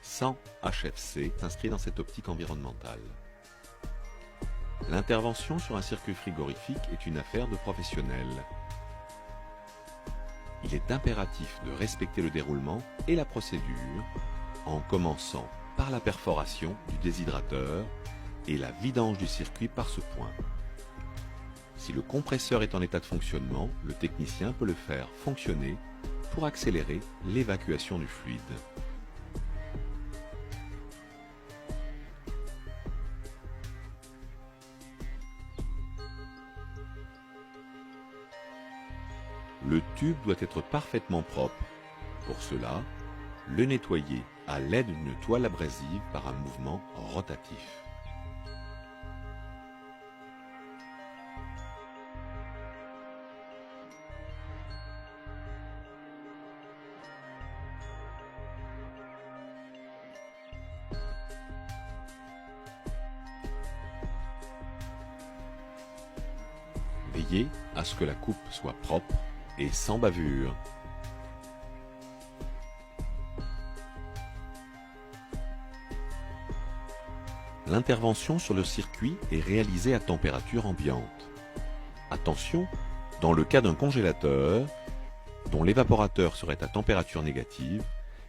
sans HFC s'inscrit dans cette optique environnementale. L'intervention sur un circuit frigorifique est une affaire de professionnels. Il est impératif de respecter le déroulement et la procédure en commençant par la perforation du déshydrateur et la vidange du circuit par ce point. Si le compresseur est en état de fonctionnement, le technicien peut le faire fonctionner pour accélérer l'évacuation du fluide. Le tube doit être parfaitement propre. Pour cela, le nettoyer à l'aide d'une toile abrasive par un mouvement rotatif. Veillez à ce que la coupe soit propre et sans bavure. L'intervention sur le circuit est réalisée à température ambiante. Attention, dans le cas d'un congélateur, dont l'évaporateur serait à température négative,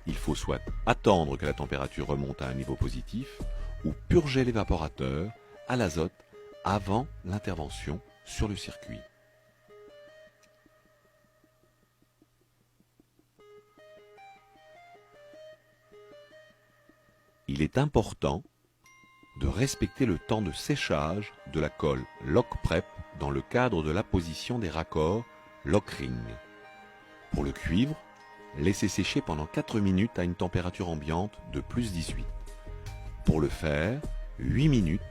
il faut soit attendre que la température remonte à un niveau positif, ou purger l'évaporateur à l'azote avant l'intervention sur le circuit. Il est important de respecter le temps de séchage de la colle lock prep dans le cadre de l'apposition des raccords lock ring. Pour le cuivre, laissez sécher pendant 4 minutes à une température ambiante de plus 18. Pour le fer, 8 minutes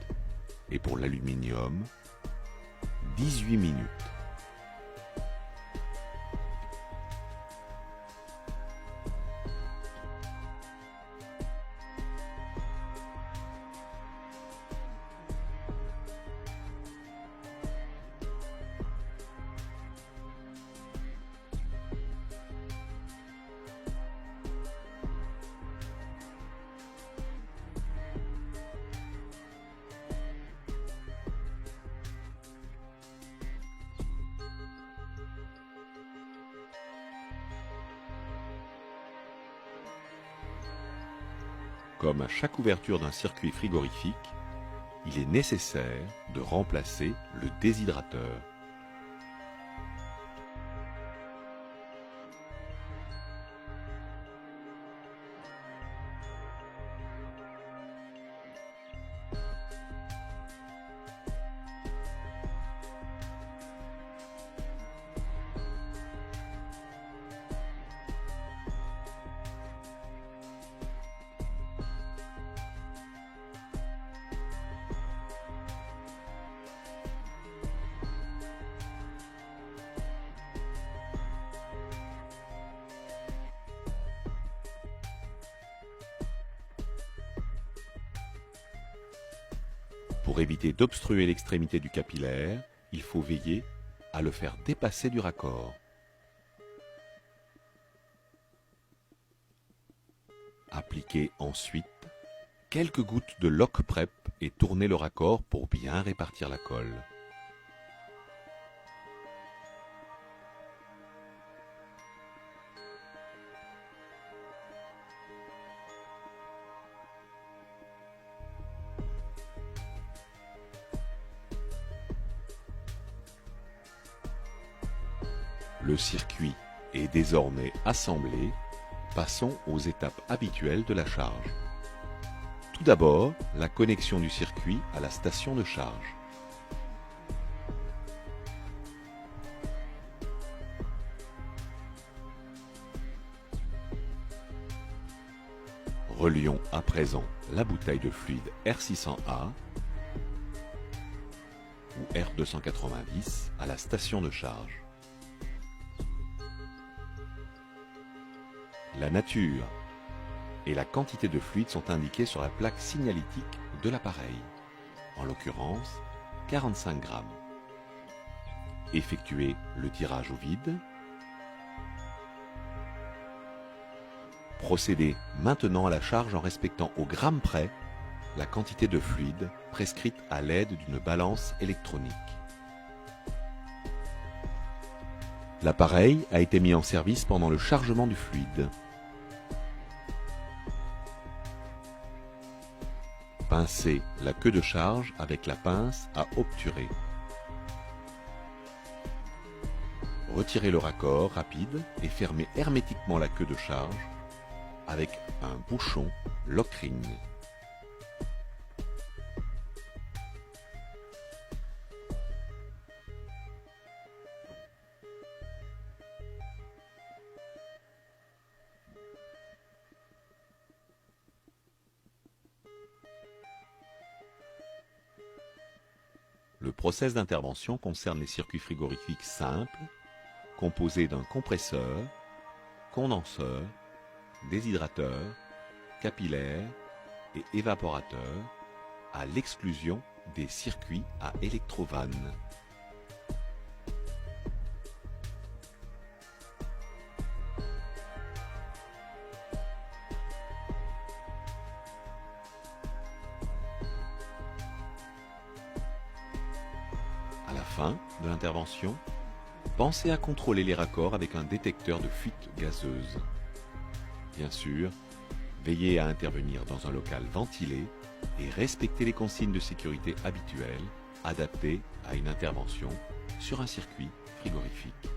et pour l'aluminium, 18 minutes. Comme à chaque ouverture d'un circuit frigorifique, il est nécessaire de remplacer le déshydrateur. Pour éviter d'obstruer l'extrémité du capillaire, il faut veiller à le faire dépasser du raccord. Appliquez ensuite quelques gouttes de lock prep et tournez le raccord pour bien répartir la colle. Le circuit est désormais assemblé. Passons aux étapes habituelles de la charge. Tout d'abord, la connexion du circuit à la station de charge. Relions à présent la bouteille de fluide R600A ou R290 à la station de charge. La nature et la quantité de fluide sont indiquées sur la plaque signalétique de l'appareil, en l'occurrence 45 grammes. Effectuez le tirage au vide. Procédez maintenant à la charge en respectant au gramme près la quantité de fluide prescrite à l'aide d'une balance électronique. L'appareil a été mis en service pendant le chargement du fluide. Pincez la queue de charge avec la pince à obturer. Retirez le raccord rapide et fermez hermétiquement la queue de charge avec un bouchon lock-ring. Le process d'intervention concerne les circuits frigorifiques simples, composés d'un compresseur, condenseur, déshydrateur, capillaire et évaporateur, à l'exclusion des circuits à électrovannes. À la fin de l'intervention, pensez à contrôler les raccords avec un détecteur de fuite gazeuse. Bien sûr, veillez à intervenir dans un local ventilé et respectez les consignes de sécurité habituelles adaptées à une intervention sur un circuit frigorifique.